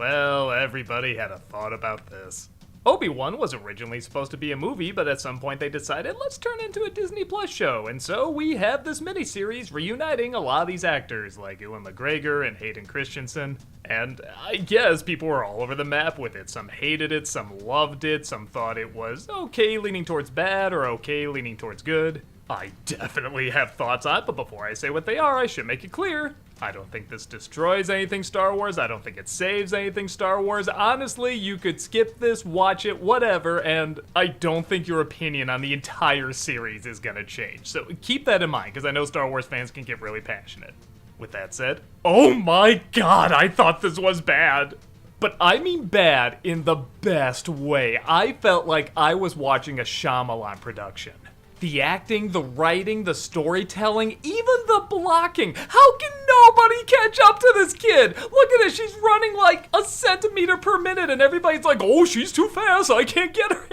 Well, everybody had a thought about this. Obi-Wan was originally supposed to be a movie, but at some point they decided, let's turn it into a Disney Plus show, and so we have this miniseries reuniting a lot of these actors, like Ewan McGregor and Hayden Christensen, and I guess people were all over the map with it. Some hated it, some loved it, some thought it was okay leaning towards bad, or okay leaning towards good. I definitely have thoughts on it, but before I say what they are, I should make it clear. I don't think this destroys anything Star Wars. I don't think it saves anything Star Wars. Honestly, you could skip this, watch it, whatever, and I don't think your opinion on the entire series is gonna change. So keep that in mind, because I know Star Wars fans can get really passionate. With that said, oh my god, I thought this was bad. But I mean bad in the best way. I felt like I was watching a Shyamalan production. The acting, the writing, the storytelling, even the blocking. How can nobody catch up to this kid? Look at this, she's running like a centimeter per minute and everybody's like, oh, she's too fast, I can't get her.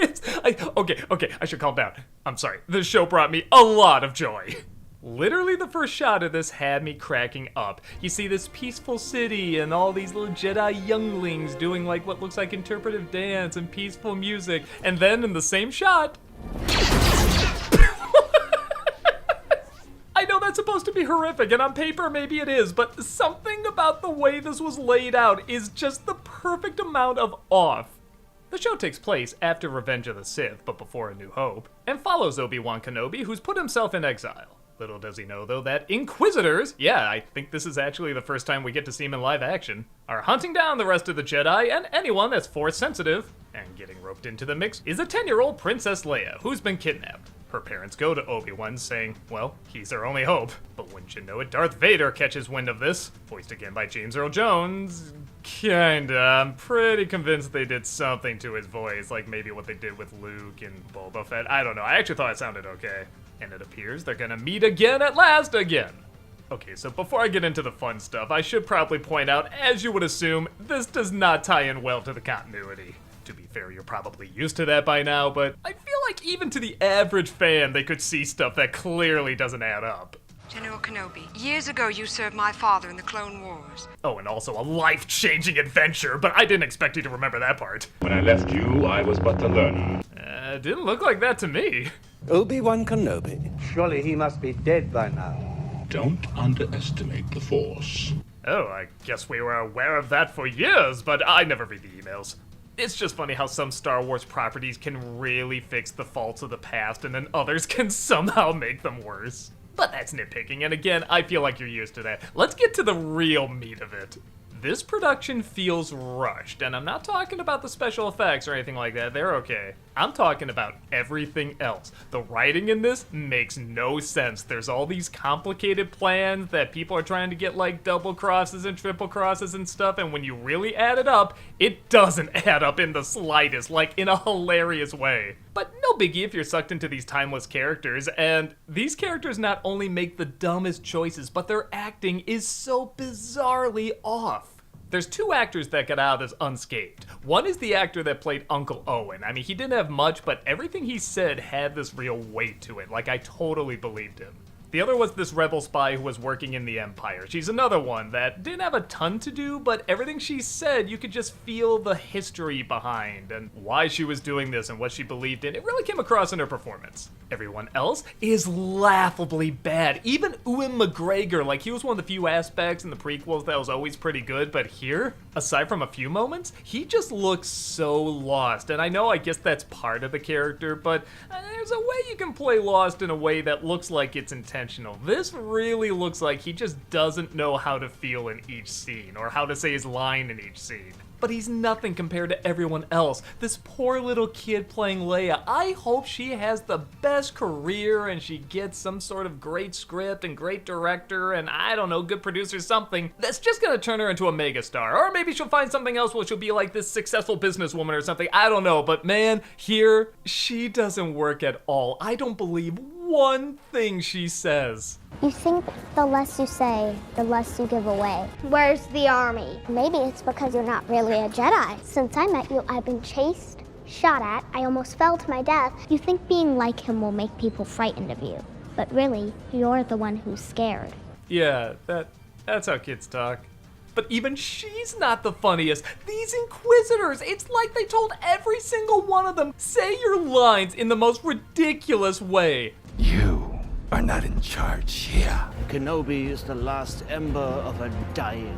Okay, I should calm down. I'm sorry, this show brought me a lot of joy. Literally the first shot of this had me cracking up. You see this peaceful city and all these little Jedi younglings doing like what looks like interpretive dance and peaceful music. And then in the same shot, I know that's supposed to be horrific, and on paper maybe it is, but something about the way this was laid out is just the perfect amount of off. The show takes place after Revenge of the Sith, but before A New Hope, and follows Obi-Wan Kenobi, who's put himself in exile. Little does he know, though, that Inquisitors, yeah, I think this is actually the first time we get to see him in live action, are hunting down the rest of the Jedi and anyone that's Force sensitive. And getting roped into the mix is a 10-year-old Princess Leia, who's been kidnapped. Her parents go to Obi-Wan saying, well, he's their only hope. But wouldn't you know it, Darth Vader catches wind of this, voiced again by James Earl Jones. Kinda. I'm pretty convinced they did something to his voice, like maybe what they did with Luke and Boba Fett. I don't know, I actually thought it sounded okay. And it appears they're gonna meet again at last again. Okay, so before I get into the fun stuff, I should probably point out, as you would assume, this does not tie in well to the continuity. To be fair, you're probably used to that by now, but I feel like even to the average fan, they could see stuff that clearly doesn't add up. General Kenobi, years ago you served my father in the Clone Wars. Oh, and also a life-changing adventure, but I didn't expect you to remember that part. When I left you, I was but a learner. Didn't look like that to me. Obi-Wan Kenobi. Surely he must be dead by now. Don't underestimate the Force. Oh, I guess we were aware of that for years, but I never read the emails. It's just funny how some Star Wars properties can really fix the faults of the past and then others can somehow make them worse. But that's nitpicking, and again, I feel like you're used to that. Let's get to the real meat of it. This production feels rushed, and I'm not talking about the special effects or anything like that, they're okay. I'm talking about everything else. The writing in this makes no sense. There's all these complicated plans that people are trying to get like double crosses and triple crosses and stuff, and when you really add it up, it doesn't add up in the slightest, like in a hilarious way. But no biggie if you're sucked into these timeless characters, and these characters not only make the dumbest choices, but their acting is so bizarrely off. There's two actors that got out of this unscathed. One is the actor that played Uncle Owen. I mean, he didn't have much, but everything he said had this real weight to it. Like, I totally believed him. The other was this rebel spy who was working in the Empire. She's another one that didn't have a ton to do, but everything she said, you could just feel the history behind and why she was doing this and what she believed in. It really came across in her performance. Everyone else is laughably bad. Even Ewan McGregor, like he was one of the few aspects in the prequels that was always pretty good, but here, aside from a few moments, he just looks so lost. And I know, I guess that's part of the character, but there's a way you can play lost in a way that looks like it's intentional. This really looks like he just doesn't know how to feel in each scene, or how to say his line in each scene. But he's nothing compared to everyone else. This poor little kid playing Leia, I hope she has the best career and she gets some sort of great script and great director and I don't know, good producer, something that's just gonna turn her into a megastar. Or maybe she'll find something else where she'll be like this successful businesswoman or something, I don't know. But man, here, she doesn't work at all. I don't believe one thing she says. You think the less you say, the less you give away. Where's the army? Maybe it's because you're not really a Jedi. Since I met you, I've been chased, shot at, I almost fell to my death. You think being like him will make people frightened of you. But really, you're the one who's scared. Yeah, that's how kids talk. But even she's not the funniest. These Inquisitors, it's like they told every single one of them, say your lines in the most ridiculous way. You are not in charge here. Kenobi is the last ember of a dying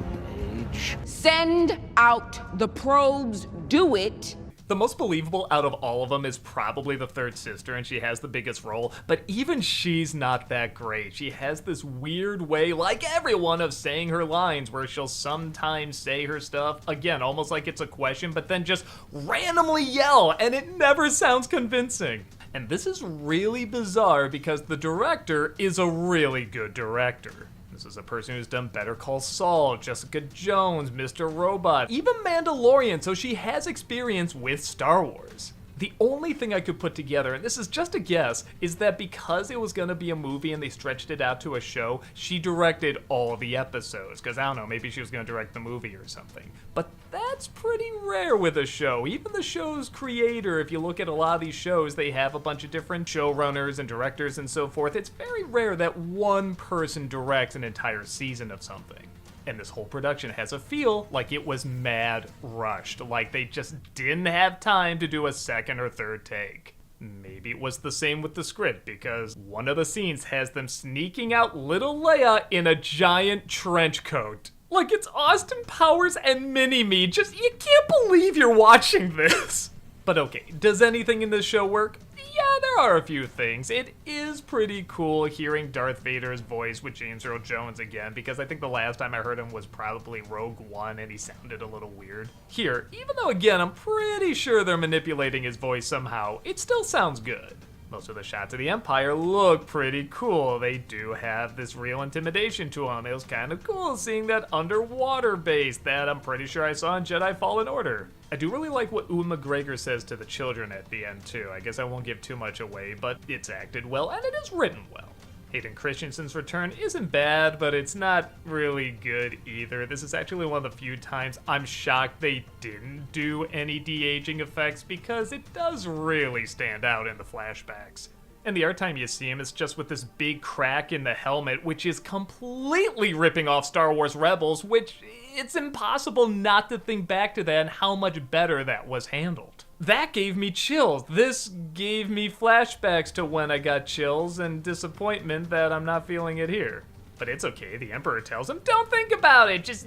age. Send out the probes. Do it. The most believable out of all of them is probably the third sister, and she has the biggest role, but even she's not that great. She has this weird way, like everyone, of saying her lines, where she'll sometimes say her stuff, again, almost like it's a question, but then just randomly yell, and it never sounds convincing. And this is really bizarre because the director is a really good director. This is a person who's done Better Call Saul, Jessica Jones, Mr. Robot, even Mandalorian, so she has experience with Star Wars. The only thing I could put together, and this is just a guess, is that because it was gonna be a movie and they stretched it out to a show, she directed all the episodes, because I don't know, maybe she was gonna direct the movie or something. But that's pretty rare with a show. Even the show's creator, if you look at a lot of these shows, they have a bunch of different showrunners and directors and so forth. It's very rare that one person directs an entire season of something. And this whole production has a feel like it was mad rushed, like they just didn't have time to do a second or third take. Maybe it was the same with the script, because one of the scenes has them sneaking out little Leia in a giant trench coat. Like it's Austin Powers and Mini-Me, just, you can't believe you're watching this. But okay, does anything in this show work? Yeah, there are a few things. It is pretty cool hearing Darth Vader's voice with James Earl Jones again, because I think the last time I heard him was probably Rogue One and he sounded a little weird. Here, even though again, I'm pretty sure they're manipulating his voice somehow, it still sounds good. Most of the shots of the Empire look pretty cool. They do have this real intimidation to them. It was kind of cool seeing that underwater base that I'm pretty sure I saw in Jedi Fallen Order. I do really like what Ewan McGregor says to the children at the end too. I guess I won't give too much away, but it's acted well and it is written well. Hayden Christensen's return isn't bad, but it's not really good either. This is actually one of the few times I'm shocked they didn't do any de-aging effects, because it does really stand out in the flashbacks. And the art time you see him is just with this big crack in the helmet, which is completely ripping off Star Wars Rebels, which it's impossible not to think back to that and how much better that was handled. That gave me chills. This gave me flashbacks to when I got chills and disappointment that I'm not feeling it here. But it's okay, the Emperor tells him, don't think about it, just,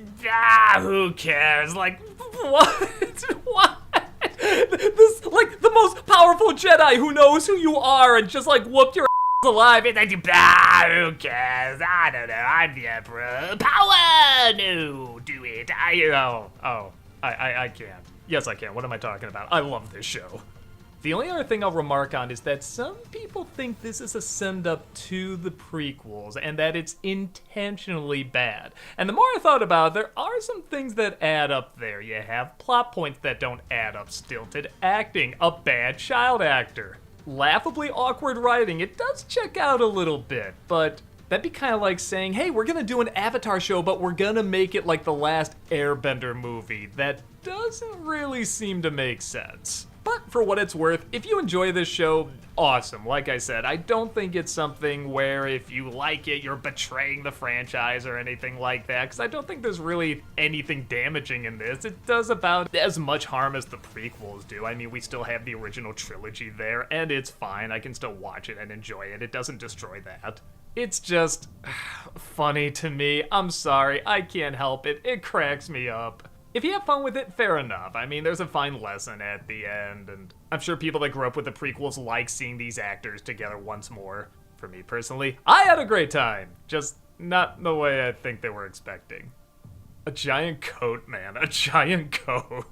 who cares? Like, what? What? This, like, the most powerful Jedi who knows who you are and just, like, whooped your ass alive, and then you, who cares? I don't know, I'm the Emperor. Power! No, do it. I can't. Yes, I can. What am I talking about? I love this show. The only other thing I'll remark on is that some people think this is a send-up to the prequels and that it's intentionally bad. And the more I thought about it, there are some things that add up there. You have plot points that don't add up, stilted acting, a bad child actor, laughably awkward writing. It does check out a little bit, but that'd be kind of like saying, hey, we're gonna do an Avatar show, but we're gonna make it like the last Airbender movie. That doesn't really seem to make sense. But for what it's worth, if you enjoy this show, awesome. Like I said, I don't think it's something where if you like it, you're betraying the franchise or anything like that, because I don't think there's really anything damaging in this. It does about as much harm as the prequels do. I mean, we still have the original trilogy there, and it's fine. I can still watch it and enjoy it. It doesn't destroy that. It's just funny to me. I'm sorry, I can't help it. It cracks me up. If you have fun with it, fair enough. I mean, there's a fine lesson at the end, and I'm sure people that grew up with the prequels like seeing these actors together once more. For me personally, I had a great time. Just not the way I think they were expecting. A giant coat, man. A giant coat.